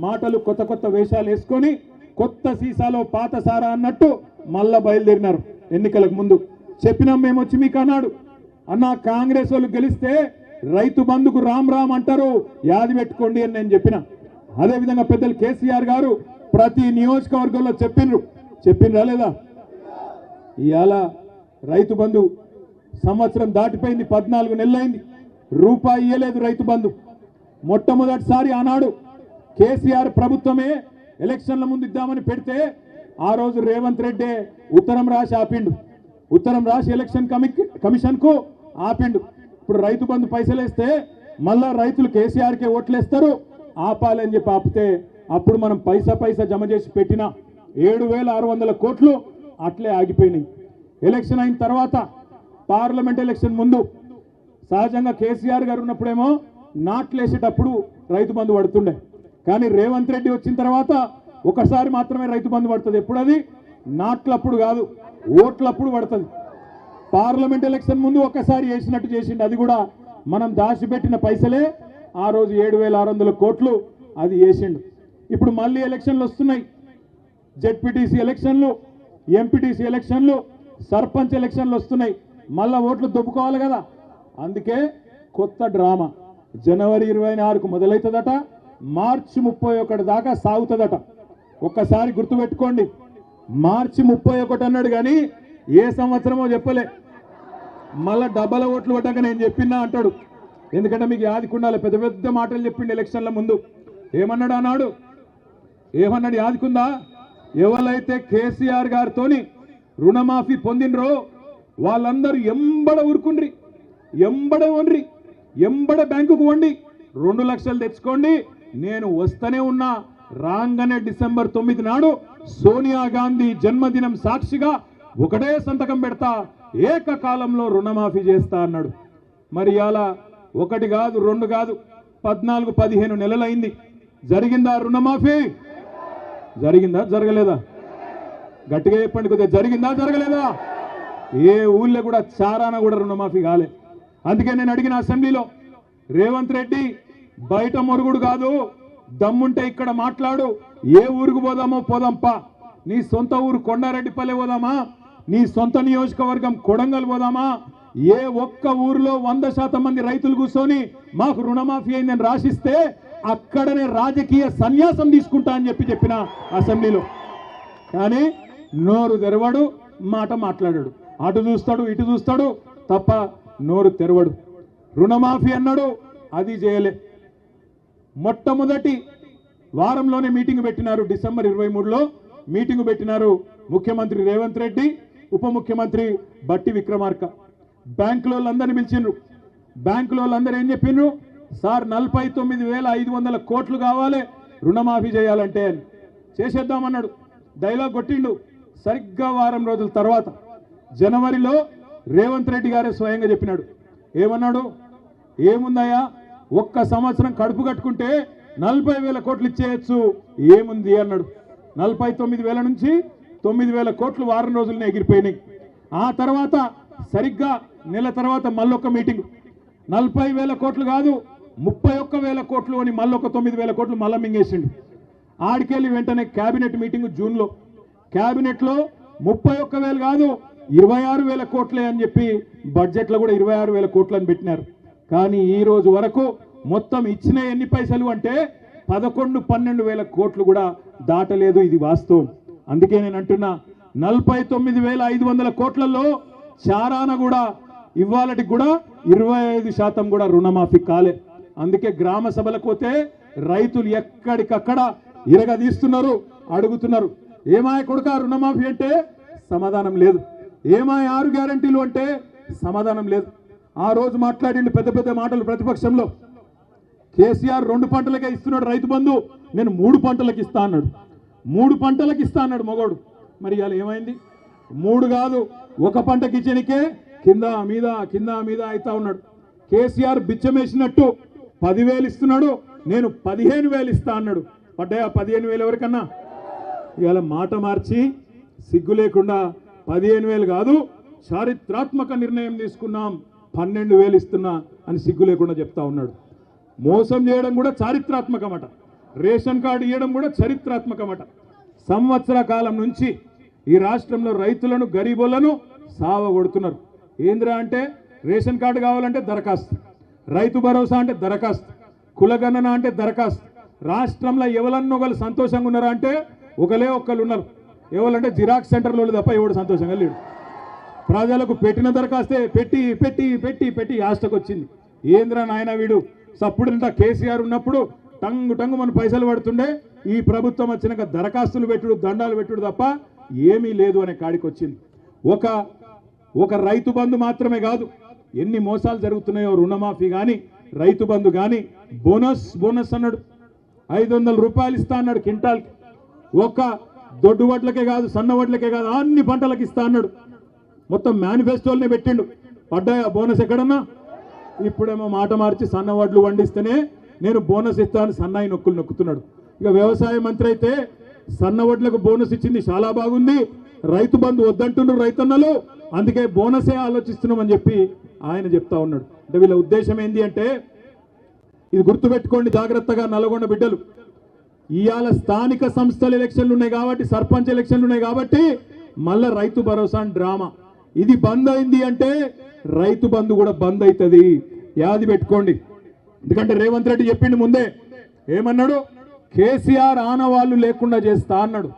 మాటలు కొత్త కొత్త వేషాలు వేసుకొని కొత్త సీసాలో పాత సారా అన్నట్టు మళ్ళా బయలుదేరినారు ఎన్నికలకు ముందు. చెప్పినాం మేము వచ్చి మీకు అన్నాడు, అన్న కాంగ్రెస్ వాళ్ళు గెలిస్తే రైతు బంధుకు రామ్ రామ్ అంటారు, యాది పెట్టుకోండి అని నేను చెప్పిన. అదేవిధంగా పెద్దలు కేసీఆర్ గారు ప్రతి నియోజకవర్గంలో చెప్పిండ్రా లేదా? ఇవాళ రైతు బంధు సంవత్సరం దాటిపోయింది, 14 నెలలైంది, రూపాయి ఇయ్యలేదు రైతు బంధు. మొట్టమొదటిసారి ఆనాడు కేసీఆర్ ప్రభుత్వమే ఎలక్షన్ల ముందు ఇద్దామని పెడితే ఆ రోజు రేవంత్ రెడ్డి ఉత్తరం రాసి ఆపిండు, ఉత్తరం రాసి ఎలక్షన్ కమిషన్ కు ఆపిండు. ఇప్పుడు రైతు బంధు పైసలు వేస్తే మళ్ళా రైతులు కేసీఆర్కే ఓట్లేస్తారు, ఆపాలని చెప్పి ఆపితే అప్పుడు మనం పైసా జమ చేసి పెట్టిన 7,600 కోట్లు అట్లే ఆగిపోయినాయి. ఎలక్షన్ అయిన తర్వాత పార్లమెంట్ ఎలక్షన్ ముందు సహజంగా కేసీఆర్ గారు ఉన్నప్పుడేమో నాట్లేసేటప్పుడు రైతు బంధు పడుతుండే, కానీ రేవంత్ రెడ్డి వచ్చిన తర్వాత ఒకసారి మాత్రమే రైతు బంధు పడుతుంది. ఎప్పుడు అది? నాట్లప్పుడు కాదు, ఓట్లప్పుడు పడుతుంది. పార్లమెంట్ ఎలక్షన్ ముందు ఒకసారి వేసినట్టు చేసిండు, అది కూడా మనం దాచిపెట్టిన పైసలే. ఆ రోజు 7,600 కోట్లు అది వేసిండు. ఇప్పుడు మళ్ళీ ఎలక్షన్లు వస్తున్నాయి, జెడ్పీటీసీ ఎలక్షన్లు, ఎంపీటీసీ ఎలక్షన్లు, సర్పంచ్ ఎలక్షన్లు వస్తున్నాయి. మళ్ళా ఓట్లు దొబ్బుకోవాలి కదా, అందుకే కొత్త డ్రామా. జనవరి 24కు మొదలవుతుందట, మార్చి 31 దాకా సాగుతుందట. ఒక్కసారి గుర్తుపెట్టుకోండి, మార్చి 31 అన్నాడు కానీ ఏ సంవత్సరమో చెప్పలే. మళ్ళా డబ్బల ఓట్లు పడ్డాక నేను చెప్పినా అంటాడు, ఎందుకంటే మీకు యాదికుండాలి. పెద్ద పెద్ద మాటలు చెప్పిండు ఎలక్షన్ల ముందు. ఏమన్నాడు అన్నాడు, ఏమన్నాడు యాదికుందా? ఎవరైతే కేసీఆర్ గారితోని రుణమాఫీ పొందినరో వాళ్ళందరూ ఎంబడ ఊరుకుండ్రి, ఎంబడ బ్యాంకుకు వండి 2 లక్షలు తెచ్చుకోండి, నేను వస్తూనే ఉన్నా. రాగానే డిసెంబర్ 9 నాడు సోనియా గాంధీ జన్మదినం సాక్షిగా ఒకటే సంతకం పెడతా, ఏకకాలంలో రుణమాఫీ చేస్తా అన్నాడు. మరి అలా 1 కాదు 2 కాదు 14-15 నెలలైంది. జరిగిందా రుణమాఫీ? జరిగిందా జరగలేదా? గట్టిగా చెప్పండి కొద్దిగా, జరిగిందా జరగలేదా? ఏ ఊళ్ళో కూడా చారాన కూడా రుణమాఫీ కాలే. అందుకే నేను అడిగిన అసెంబ్లీలో, రేవంత్ రెడ్డి బయట మొరుగుడు కాదు, దమ్ముంటే ఇక్కడ మాట్లాడు, ఏ ఊరుకు పోదామో పోదాంపా. నీ సొంత ఊరు కొండారెడ్డిపల్లె పోదామా, నీ సొంత నియోజకవర్గం కొడంగల్ పోదామా? ఏ ఒక్క ఊరిలో 100% మంది రైతులు కూర్చొని మాకు రుణమాఫీ అయిందని రాసిస్తే అక్కడనే రాజకీయ సన్యాసం తీసుకుంటా అని చెప్పిన అసెంబ్లీలో. కానీ నోరు తెరవడు, మాట మాట్లాడాడు, అటు చూస్తాడు ఇటు చూస్తాడు తప్ప నోరు తెరవడు. రుణమాఫీ అన్నాడు, అది చేయలే. మొట్టమొదటి వారంలోనే మీటింగ్ పెట్టినారు, డిసెంబర్ 23లో మీటింగ్ పెట్టినారు ముఖ్యమంత్రి రేవంత్ రెడ్డి, ఉప ముఖ్యమంత్రి బట్టి విక్రమార్క. బ్యాంకులో వాళ్ళందరినీ పిలిచిండ్రు. బ్యాంకులో వాళ్ళందరూ ఏం చెప్పిండ్రు? సార్ 49,500 కోట్లు కావాలి రుణమాఫీ చేయాలంటే అని. చేసేద్దామన్నాడు, డైలాగ్ కొట్టిండు. సరిగ్గా వారం రోజుల తర్వాత జనవరిలో రేవంత్ రెడ్డి గారే స్వయంగా చెప్పినాడు. ఏమన్నాడు? ఏముందయ్యా, 1 సంవత్సరం కడుపు కట్టుకుంటే 40,000 కోట్లు ఇచ్చేయచ్చు, ఏముంది అన్నాడు. 49,000 నుంచి 9,000 కోట్లు వారం రోజులనే ఎగిరిపోయినాయి. ఆ తర్వాత సరిగ్గా నెల తర్వాత మళ్ళొక మీటింగ్, 40,000 కోట్లు కాదు 31,000 కోట్లు అని మళ్ళొక 9,000 కోట్లు మళ్ళా మింగేసిండు. ఆడికెళ్ళి వెంటనే క్యాబినెట్ మీటింగ్ జూన్లో, క్యాబినెట్లో 31,000 కాదు 26,000 కోట్లే అని చెప్పి బడ్జెట్లో కూడా 26,000 కోట్లు అని పెట్టినారు. కానీ ఈ రోజు వరకు మొత్తం ఇచ్చిన ఎన్ని పైసలు అంటే 11-12,000 కోట్లు కూడా దాటలేదు. ఇది వాస్తవం. అందుకే నేను అంటున్నా, 49,500 కోట్లలో చారాన కూడా ఇవాళకి కూడా 25% కూడా రుణమాఫీ కాలే. అందుకే గ్రామ సభలకు పోతే రైతులు ఎక్కడికక్కడ ఇరగదీస్తున్నారు, అడుగుతున్నారు, ఏమాయ కొడుక రుణమాఫీ అంటే సమాధానం లేదు, ఏమాయ 6 గ్యారంటీలు అంటే సమాధానం లేదు. ఆ రోజు మాట్లాడిండు పెద్ద పెద్ద మాటలు ప్రతిపక్షంలో. కేసీఆర్ 2 పంటలకే ఇస్తున్నాడు రైతు బంధు, నేను 3 పంటలకు ఇస్తా అన్నాడు. 3 పంటలకు ఇస్తా అన్నాడు మగోడు. మరి ఇవాళ ఏమైంది? 3 కాదు 1 పంటకి ఇచ్చేనికే కింద మీద అవుతా ఉన్నాడు. కేసీఆర్ బిచ్చమేసినట్టు 10,000 ఇస్తున్నాడు, నేను 15,000 ఇస్తా అన్నాడు. పడ్డాయా 15,000 ఎవరికన్నా? ఇవాళ మాట మార్చి సిగ్గు లేకుండా 15,000 కాదు చారిత్రాత్మక నిర్ణయం తీసుకున్నాం 12,000 ఇస్తున్నా అని సిగ్గు లేకుండా చెప్తా ఉన్నాడు. మోసం చేయడం కూడా చారిత్రాత్మకమట. రేషన్ కార్డు ఇవ్వడం కూడా చరిత్రాత్మకమట. సంవత్సర కాలం నుంచి ఈ రాష్ట్రంలో రైతులను గరీబులను సావగొడుతున్నారు. ఏంద్రా అంటే రేషన్ కార్డు కావాలంటే దరఖాస్తు, రైతు భరోసా అంటే దరఖాస్తు, కులగణన అంటే దరఖాస్తు. రాష్ట్రంలో ఎవరన్నొకరు సంతోషంగా ఉన్నారా అంటే ఒకలే ఒక్కరు ఉన్నారు. ఎవరంటే జిరాక్స్ సెంటర్లో తప్ప ఎవడు సంతోషంగా లేడు. ప్రజలకు పెట్టిన దరఖాస్తే పెట్టి పెట్టి పెట్టి పెట్టి ఆస్టకు వచ్చింది. ఏంద్రా నాయన వీడు సప్పుడంట కేసీఆర్ ఉన్నప్పుడు టంగు టంగు మన పైసలు పడుతుండే, ఈ ప్రభుత్వం వచ్చినాక దరఖాస్తులు పెట్టుడు దండాలు పెట్టుడు తప్ప ఏమీ లేదు అనే కాడికి వచ్చింది. ఒక రైతు బంధు మాత్రమే కాదు, ఎన్ని మోసాలు జరుగుతున్నాయో. రుణమాఫీ కానీ, రైతు బంధు కానీ, బోనస్ అన్నాడు, 500 రూపాయలు ఇస్తా అన్నాడు క్వింటాల్కి. ఒక్క దొడ్డు వడ్లకే కాదు, సన్న వడ్లకే కాదు, అన్ని పంటలకు ఇస్తా అన్నాడు. మొత్తం మేనిఫెస్టోల్నే పెట్టిండు. పడ్డాయా బోనస్ ఎక్కడన్నా? ఇప్పుడేమో మాట మార్చి సన్న వడ్లు వండిస్తేనే నేను బోనస్ ఇస్తాను సన్నాయి నొక్కులు నొక్కుతున్నాడు. ఇక వ్యవసాయ మంత్రి అయితే సన్న వడ్లకు బోనస్ ఇచ్చింది చాలా బాగుంది, రైతు బంధు వద్దంటున్నారు రైతన్నలు, అందుకే బోనసే ఆలోచిస్తున్నామని చెప్పి ఆయన చెప్తా ఉన్నాడు. అంటే వీళ్ళ ఉద్దేశం ఏంటి అంటే, ఇది గుర్తుపెట్టుకోండి జాగ్రత్తగా నల్గొండ బిడ్డలు, ఇవాళ స్థానిక సంస్థల ఎలక్షన్లు ఉన్నాయి కాబట్టి, సర్పంచ్ ఎలక్షన్లు ఉన్నాయి కాబట్టి మళ్ళా రైతు భరోసా డ్రామా. ఇది బంద్ అయింది అంటే రైతు బంధు కూడా బంద్ అవుతుంది, యాది పెట్టుకోండి. ఎందుకంటే రేవంత్ రెడ్డి చెప్పిండు ముందే, ఏమన్నాడు? కేసీఆర్ ఆనవాళ్ళు లేకుండా చేస్తా అన్నాడు.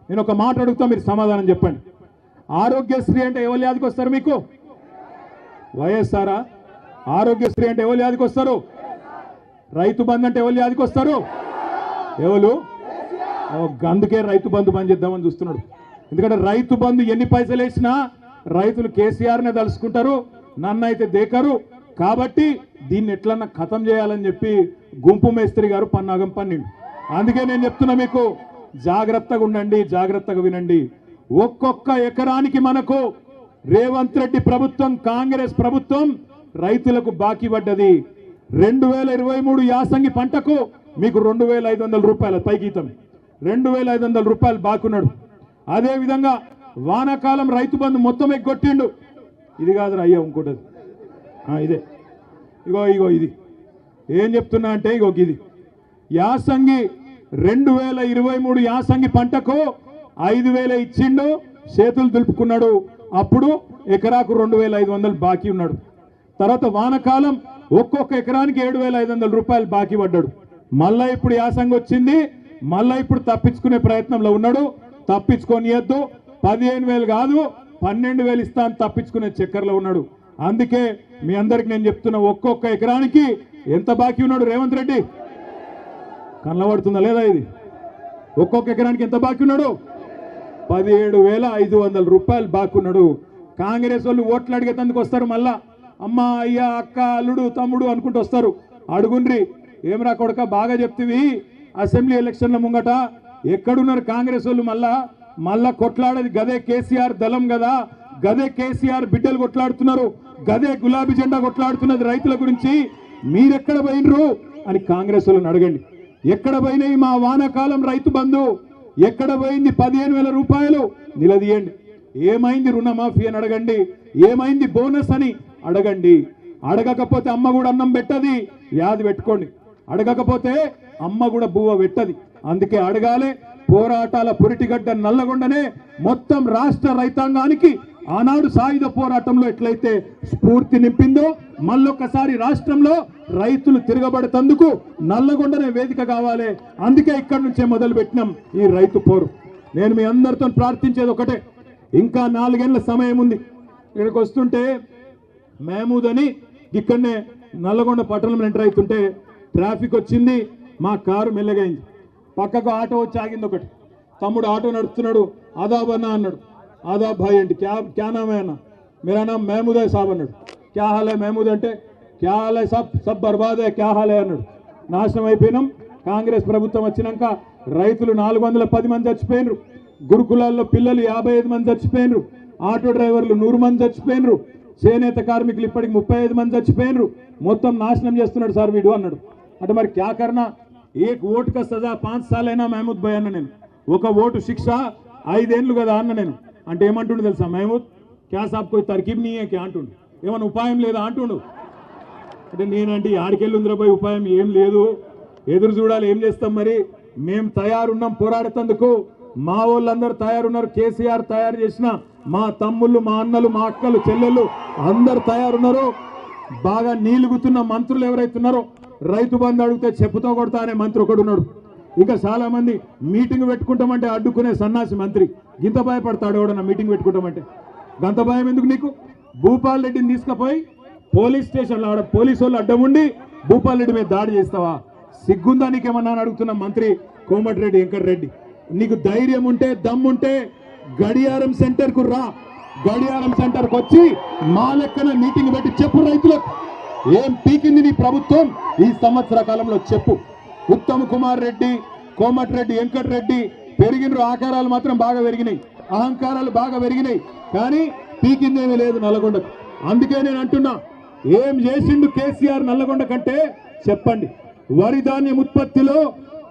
నేను ఒక మాట అడుగుతా, మీరు సమాధానం చెప్పండి. ఆరోగ్యశ్రీ అంటే ఎవరు యాదికి వస్తారు మీకు? వైఎస్ఆరా? ఆరోగ్యశ్రీ అంటే ఎవరు యాదికి వస్తారు? రైతు బంధు అంటే ఎవరు యాదికి వస్తారు? ఎవరు? అందుకే రైతు బంధు బంద్ చేద్దామని చూస్తున్నాడు. ఎందుకంటే రైతు బంధు ఎన్ని పైసలు వేసినా రైతులు కేసీఆర్నే తలుసుకుంటారు, నన్ను అయితే దేకరు. కాబట్టి దీన్ని ఎట్లన్నా ఖతం చేయాలని చెప్పి గుంపు మేస్త్రి గారు పన్నాగం పన్నిండు. అందుకే నేను చెప్తున్నా మీకు, జాగ్రత్తగా ఉండండి, జాగ్రత్తగా వినండి. ఒక్కొక్క ఎకరానికి మనకు రేవంత్ రెడ్డి ప్రభుత్వం, కాంగ్రెస్ ప్రభుత్వం రైతులకు బాకీ పడ్డది. 2023 యాసంగి పంటకు మీకు 2500 రూపాయల పైగీతం, 2500 రూపాయలు బాకున్నాడు. అదేవిధంగా వానాకాలం రైతు బంధు మొత్తం ఎగ్గొట్టిండు. ఇది కాదురా అయ్యా, ఇంకోటి ఇదే, ఇగో ఇది ఏం చెప్తున్నా అంటే, ఇది యాసంగి 2023 యాసంగి పంటకు 5000 ఇచ్చిండు, చేతులు దులుపుకున్నాడు. అప్పుడు ఎకరాకు 2500 బాకీ ఉన్నాడు. తర్వాత వానకాలం ఒక్కొక్క ఎకరానికి 7500 రూపాయలు బాకీ పడ్డాడు. మళ్ళా ఇప్పుడు యాసంగి వచ్చింది, మళ్ళా ఇప్పుడు తప్పించుకునే ప్రయత్నంలో ఉన్నాడు. తప్పించుకోనియద్దు, 15000 కాదు 12000 ఇస్తాను తప్పించుకునే చక్కర్లో ఉన్నాడు. అందుకే మీ అందరికి నేను చెప్తున్నా, ఒక్కొక్క ఎకరానికి ఎంత బాకీ ఉన్నాడు రేవంత్ రెడ్డి? కనబడుతుందా లేదా ఇది? ఒక్కొక్క ఎకరానికి ఎంత బాకీ ఉన్నాడు? 17500 రూపాయలు బాకీ ఉన్నాడు. కాంగ్రెస్ వాళ్ళు ఓట్లు అడిగేందుకు వస్తారు, మళ్ళా అమ్మ అయ్య అక్క అల్లుడు తమ్ముడు అనుకుంటూ వస్తారు. అడుగుండ్రి, ఏమరా కొడక బాగా చెప్తివి, అసెంబ్లీ ఎలక్షన్ల ముంగట ఎక్కడున్నారు కాంగ్రెస్ వాళ్ళు? మళ్ళా కొట్లాడేది గదే కేసీఆర్ దళం కదా, గదే కేసీఆర్ బిడ్డలు కొట్లాడుతున్నారు, గదే గులాబీ జెండా కొట్లాడుతున్నది రైతుల గురించి. మీరెక్కడ పోయినరు అని కాంగ్రెస్ వాళ్ళని అడగండి. ఎక్కడ పోయినాయి మా వానాకాలం రైతు బంధు? ఎక్కడ పోయింది 15000 రూపాయలు? నిలదీయండి. ఏమైంది రుణమాఫీ అని అడగండి, ఏమైంది బోనస్ అని అడగండి. అడగకపోతే అమ్మ కూడా అన్నం పెట్టది, యాది పెట్టుకోండి. అడగకపోతే అమ్మ కూడా బువ్వ పెట్టది. అందుకే అడగాలి. పోరాటాల పురిటిగడ్డ నల్లగొండనే మొత్తం రాష్ట్ర రైతాంగానికి ఆనాడు సాయుధ పోరాటంలో ఎట్లయితే స్ఫూర్తి నింపిందో, మళ్ళొక్కసారి రాష్ట్రంలో రైతులు తిరగబడేందుకు నల్లగొండనే వేదిక కావాలి. అందుకే ఇక్కడి నుంచే మొదలు పెట్టినాం ఈ రైతు పోరు. నేను మీ అందరితో ప్రార్థించేది ఒకటే, ఇంకా 4 ఏళ్ల సమయం ఉంది. ఇక్కడికి వస్తుంటే మహమూద్ అని ఇక్కడనే నల్లగొండ పట్టణంలో ఎంటర్ అవుతుంటే ట్రాఫిక్ వచ్చింది, మా కారు మెల్లగైంది. పక్కకు ఆటో వచ్చి ఆగింది ఒకటి. తమ్ముడు ఆటో నడుపుతున్నాడు, ఆదాబ్ అన్న అన్నాడు. ఆదాబ్ భాయ్ అంటే క్యా నామ్ హై అన్న? మేరా నామ్ మహమూద్ హై సాబ్ అన్నాడు. క్యా హాల్ హై మహమూద్ అంటే? క్యా హాల్ హై సబ్ బర్బాద్ హై, క్యా హాల్ హై అన్నాడు. నాశనం అయిపోయినాం. కాంగ్రెస్ ప్రభుత్వం వచ్చినాక రైతులు 410 మంది చచ్చిపోయినరు, గురుకులాల్లో పిల్లలు 55 మంది చచ్చిపోయినరు, ఆటో డ్రైవర్లు 100 మంది చచ్చిపోయినరు, చేనేత కార్మికులు ఇప్పటికి 35 మంది చచ్చిపోయినరు. మొత్తం నాశనం చేస్తున్నాడు సార్ వీడు అన్నాడు. అంటే మరి క్యా కర్నా? ఏక్ ఓటు కా సజా 5 సార్లు అయినా మహమూద్ భాయ్ అన్న నేను, ఒక ఓటు శిక్ష 5 ఏళ్ళు కదా అన్న నేను. అంటే ఏమంటుండు తెలుసా మహమూద్? క్యా సాబ్ కోయి తర్కీబ్ నీ క్యా అంటుండు, ఏమన్నా ఉపాయం లేదా అంటుండు. అంటే నేనంటే ఆడికెళ్ళి ఉందిరా పోయి ఉపాయం ఏం లేదు, ఎదురు చూడాలి, ఏం చేస్తాం మరి. మేము తయారున్నాం పోరాడేందుకు, మా వాళ్ళందరూ తయారున్నారు. కేసీఆర్ తయారు చేసిన మా తమ్ముళ్ళు, మా అన్నలు, మా అక్కలు, చెల్లెళ్ళు అందరు తయారున్నారు. బాగా నీలుగుతున్న మంత్రులు ఎవరైతే ఉన్నారో, రైతు బంధు అడిగితే చెప్పుతో కొడతా అనే మంత్రి ఒకడు ఉన్నాడు. ఇంకా చాలా మంది మీటింగ్ పెట్టుకుంటామంటే అడ్డుకునే సన్నాసి మంత్రి. గింత భయపడతాడు ఎవడన్నా మీటింగ్ పెట్టుకుంటామంటే. గంత భయం ఎందుకు నీకు? భూపాల్ రెడ్డిని తీసుకుపోయి పోలీస్ స్టేషన్లో ఆడ పోలీసు వాళ్ళు అడ్డం ఉండి భూపాల్ రెడ్డి మీద దాడి చేస్తావా? సిగ్గుందా నీకేమన్నా అని అడుగుతున్న మంత్రి కోమటిరెడ్డి వెంకటరెడ్డి. నీకు ధైర్యం ఉంటే, దమ్ముంటే గడియారం సెంటర్కు రా. గడియారం సెంటర్కి వచ్చి మా లెక్కన మీటింగ్ పెట్టి చెప్పు రైతులకు ఏం పీకింది నీ ప్రభుత్వం ఈ సంవత్సర కాలంలో చెప్పు. ఉత్తమ్ కుమార్ రెడ్డి, కోమటిరెడ్డి వెంకటరెడ్డి పెరిగిన ఆకారాలు మాత్రం బాగా పెరిగినాయి, అహంకారాలు బాగా పెరిగినాయి, కానీ పీకిందేమీ లేదు నల్లగొండకు. అందుకే నేను అంటున్నా, ఏం చేసిండు కేసీఆర్ నల్లగొండ కంటే చెప్పండి. వరి ధాన్యం ఉత్పత్తిలో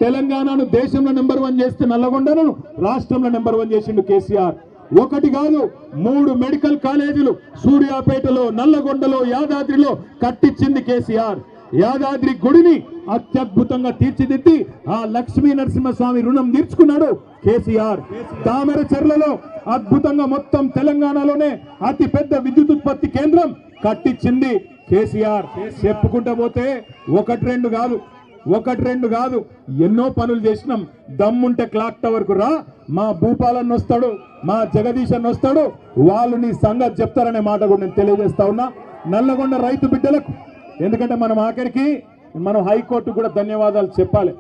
తెలంగాణను దేశంలో నెంబర్ 1 చేస్తే నల్లగొండను రాష్ట్రంలో నెంబర్ 1 చేసిండు కేసీఆర్. ఒకటి కాదు, 3 మెడికల్ కాలేజీలు సూర్యాపేటలో, నల్లగొండలో, యాదాద్రిలో కట్టించింది కేసీఆర్. యాదాద్రి గుడిని అత్యద్భుతంగా తీర్చిదిద్ది ఆ లక్ష్మీ నరసింహస్వామి రుణం తీర్చుకున్నాడు కేసీఆర్. తామర చెర్లలో అద్భుతంగా మొత్తం తెలంగాణలోనే అతి పెద్ద విద్యుత్ ఉత్పత్తి కేంద్రం కట్టించింది కేసీఆర్. చెప్పుకుంటా పోతే ఒకటి రెండు కాదు ఎన్నో పనులు చేసినాం. దమ్ముంటే క్లాక్ టవర్ కు రా, మా భూపాలన్న వస్తాడు, మా జగదీశ్ అన్న వస్తాడు, వాళ్ళు నీ సంగతి చెప్తారనే మాట కూడా నేను తెలియజేస్తా ఉన్నా నల్లగొండ రైతు బిడ్డలకు. ఎందుకంటే మనం ఆఖరికి హైకోర్టు కూడా ధన్యవాదాలు చెప్పాలి.